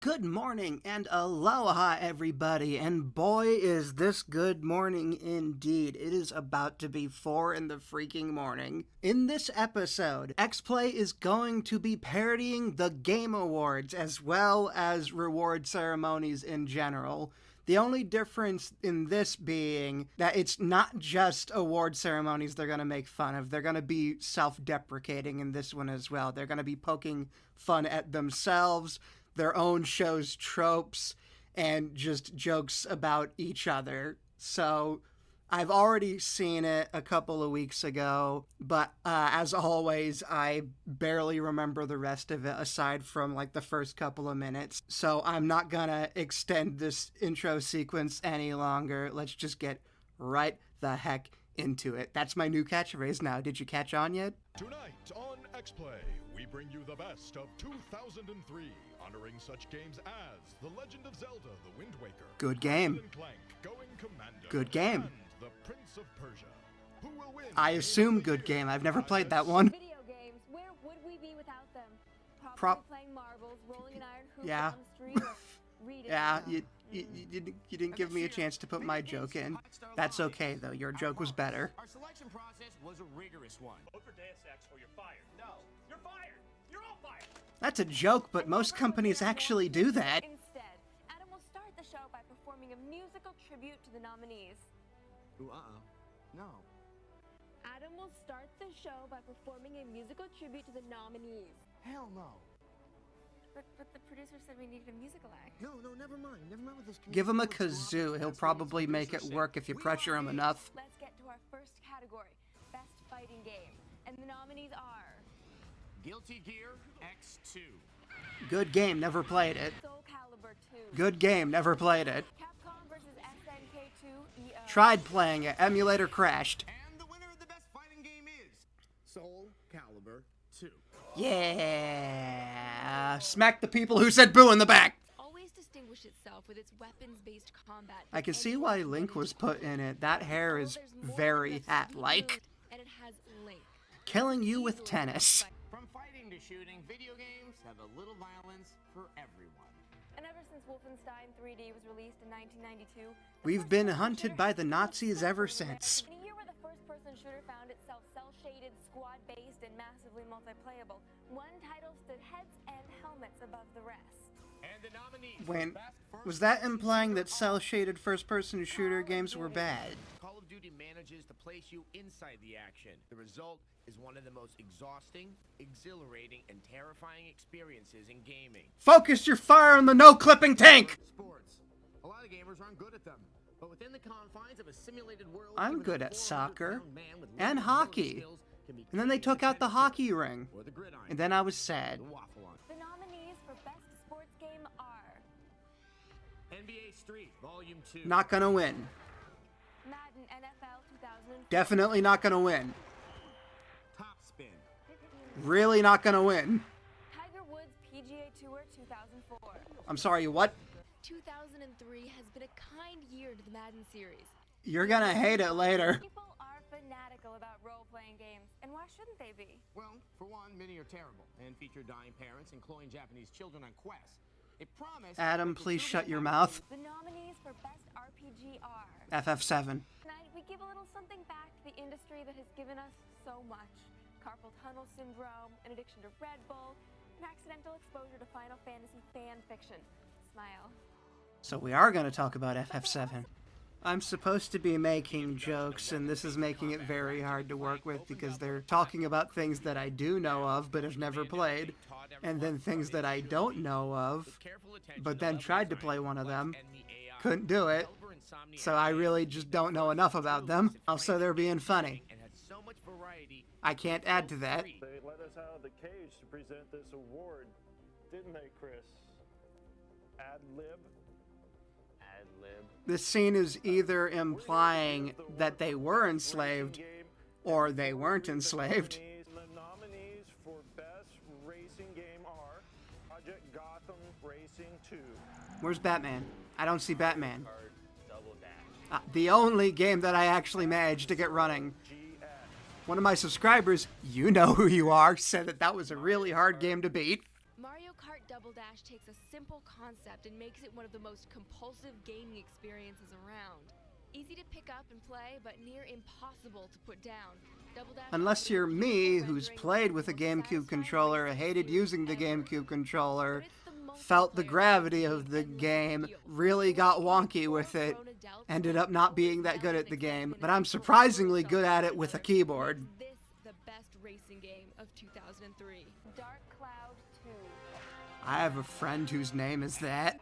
Good morning and aloha, everybody, and boy, is this good morning indeed. It is about to be 4 in the freaking morning. In this episode, X-Play is going to be parodying the Game Awards as well as reward ceremonies in general. The only difference in this being that it's not just award ceremonies they're going to make fun of. They're going to be self-deprecating in this one as well. They're going to be poking fun at themselves, their own show's tropes, and just jokes about each other. So I've already seen it a couple of weeks ago, but as always, I barely remember the rest of it aside from like the first couple of minutes. So I'm not gonna extend this intro sequence any longer. Let's just get right the heck into it. That's my new catchphrase now. Did you catch on yet? Tonight on X-Play, we bring you the best of 2003, honoring such games as The Legend of Zelda: The Wind Waker, Good game. Ratchet and Clank, Going Commando, Good game. and The Prince of Persia. Who will win? I assume good game. I've never played that one. Video games, where would we be without them? Prop- Probably playing marbles, rolling an iron hoop Yeah. down the street, or reading. Yeah, you didn't give me a chance to put my joke in. That's okay, though. Your joke was better. Our selection process was a rigorous one. Vote for Deus Ex or you're fired. No, you're fired. You're all fired. That's a joke, but most companies actually do that. Instead, Adam will start the show by performing a musical tribute to the nominees. Ooh, no. Adam will start the show by performing a musical tribute to the nominees. Hell no. But the producer said we needed a musical act. No, never mind. Never mind with this. Give him a kazoo. He'll probably make it work if you pressure him enough. Let's get to our first category, Best Fighting Game. And the nominees are Guilty Gear X2. Good game, never played it. Soul Calibur 2, Good game, never played it. Capcom vs. SNK2 EO, Tried playing it, emulator crashed. And the winner of the best fighting game is Soul Calibur 2. Yeah. Smack the people who said boo in the back. always distinguished itself with its weapons-based combat. I can see why Link was put in it. That hair is very hat-like. And it has Link. Killing you with tennis. From fighting to shooting, video games have a little violence for everyone. And ever since Wolfenstein 3D was released in 1992, We've been hunted by the Nazis ever since. in a year where the first-person shooter found itself cel-shaded, squad-based, and massively multiplayable, one title stood heads and helmets above the rest. And the nominees. When was that implying that cel-shaded first-person shooter games were bad? Call of Duty manages to place you inside the action. The result is one of the most exhausting, exhilarating, and terrifying experiences in gaming. Focus your fire on the no-clipping tank! Sports. A lot of gamers aren't good at them. But within the confines of a simulated world, I'm even good a at soccer 400-pound man with and limited hockey. motor skills can be And then they king took of out the tennis hockey ring. or the gridiron, And then I was sad. the waffle on. The nominees for Best Sports Game are NBA Street Volume 2. Not gonna win. Madden NFL 2004, Definitely not gonna win. Top Spin. Really not gonna win. Tiger Woods PGA Tour 2004. I'm sorry, what? 2003 has been a kind year to the Madden series. You're gonna hate it later. People are fanatical about role-playing games, and why shouldn't they be? Well, for one, many are terrible and feature dying parents and cloying Japanese children on quests. A promise. Adam, that the please children shut your have mouth. The nominees for Best RPG are FF7. tonight we give a little something back to the industry that has given us so much. Carpal tunnel syndrome, an addiction to Red Bull, an accidental exposure to Final Fantasy fan fiction. Smile. So we are gonna talk about FF7. I'm supposed to be making jokes, and this is making it very hard to work with because they're talking about things that I do know of but have never played, and then things that I don't know of, but then tried to play one of them, couldn't do it, so I really just don't know enough about them. Also, they're being funny. and had so much variety. I can't add to that. They let us out of the cage to present this award, didn't they, Chris? Ad lib? Ad lib. This scene is either implying that they were enslaved or they weren't enslaved. The nominees for Best Racing Game are Project Gotham Racing 2, Where's Batman? I don't see Batman. The only game that I actually managed to get running. GX, One of my subscribers, you know who you are, said that that was a really hard game to beat. Mario Kart Double Dash takes a simple concept and makes it one of the most compulsive gaming experiences around. Easy to pick up and play, but near impossible to put down. Double Dash Unless you're me, who's played with a GameCube controller, hated using the GameCube controller, felt the gravity of the game, really got wonky with it, ended up not being that good at the game, but I'm surprisingly good at it with a keyboard. This the best racing game of 2003. Dark Cloud 2. I have a friend whose name is that.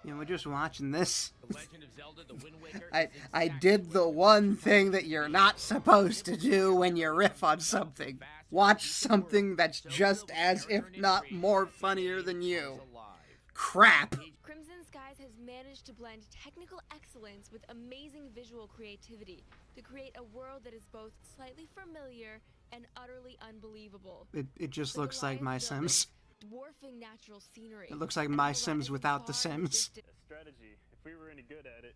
You know, we're just watching this. The Legend of Zelda: The Wind Waker is I exactly did the what one thing that you're not supposed to do when you riff on something. Watch something that's just as, if not more, funnier than you. Crap. Crimson Skies has managed to blend technical excellence with amazing visual creativity to create a world that is both slightly familiar and utterly unbelievable. It just The looks like Goliath My building, Sims. Dwarfing natural scenery. It looks like and My Aladdin's Sims without the far Sims. distant- A strategy. If we were any good at it,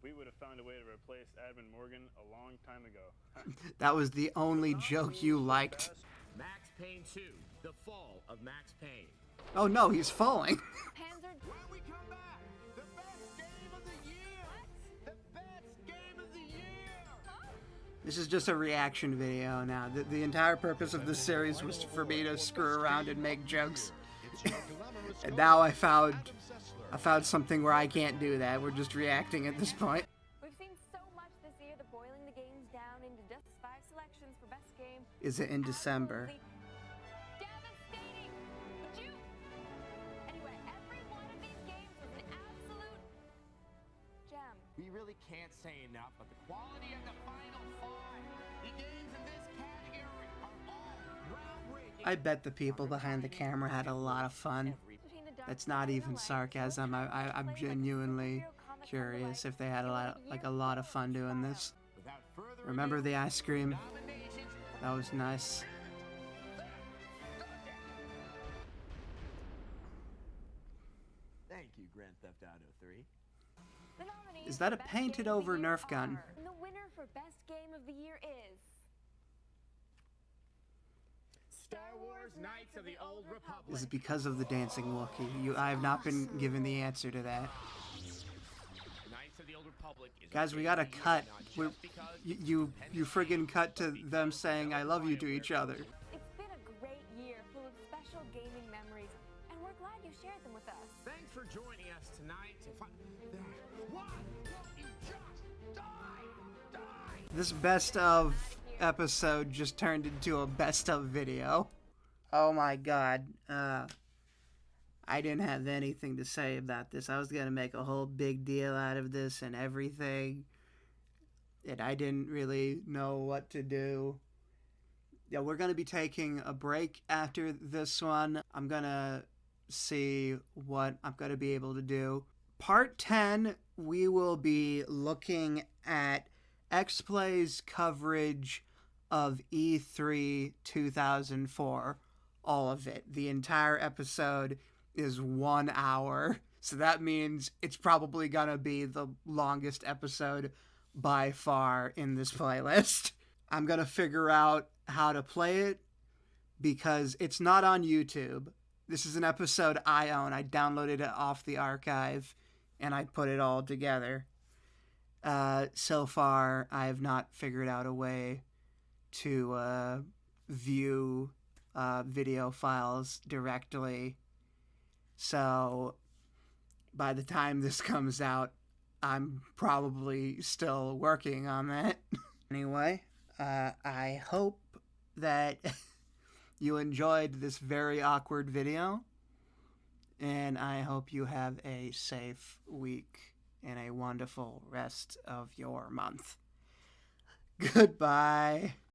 we would have found a way to replace Admin Morgan a long time ago. That was the only joke you liked. Max Payne 2: The Fall of Max Payne. Oh no, he's falling. Panzer When we come back, the best game of the year! The best game of the year! This is just a reaction video now. The entire purpose of this series was for me to screw around and make jokes. And now I found something where I can't do that. We're just reacting at this point. We've seen so much this year that boiling the games down into just 5 selections for best game. Is it in December? Absolutely devastating. Would you? Anyway, every one of these games was an absolute gem. We really can't say enough of the quality of the final 5. The games in this category are all groundbreaking. I bet the people behind the camera had a lot of fun. Between the Dark That's not Side and even the Light, sarcasm. Pokemon I'm played like a genuinely superhero comic curious on if they had a lot of fun doing this. Without further Remember ado, the ice cream? nominations. That was nice. Thank you, Grand Theft Auto 3. The nominees Is that for a Best painted Game of over the Year Nerf gun? are- And the winner for Best Game of the Year is... Star Wars: Knights of the Old Republic. Is it because of the dancing Wookiee? I have not been given the answer to that. Knights of the Old Republic is Guys, the we game gotta of the year, cut. not We, just because you friggin' cut to them saying "I love you" to each other. It's been a great year full of special gaming memories, and we're glad you shared them with us. Thanks for joining us tonight to find. What? You just die! This best of episode just turned into a best of video. Oh my god. I didn't have anything to say about this. I was gonna make a whole big deal out of this and everything. And I didn't really know what to do. Yeah, we're gonna be taking a break after this one. I'm gonna see what I'm gonna be able to do. Part 10, we will be looking at XPlay's coverage of E3 2004. All of it. The entire episode is 1 hour. So that means it's probably gonna be the longest episode by far in this playlist. I'm gonna figure out how to play it because it's not on YouTube. This is an episode I own. I downloaded it off the archive and I put it all together. So far, I have not figured out a way to view video files directly. So by the time this comes out, I'm probably still working on that. Anyway, I hope that you enjoyed this very awkward video, and I hope you have a safe week and a wonderful rest of your month. Goodbye.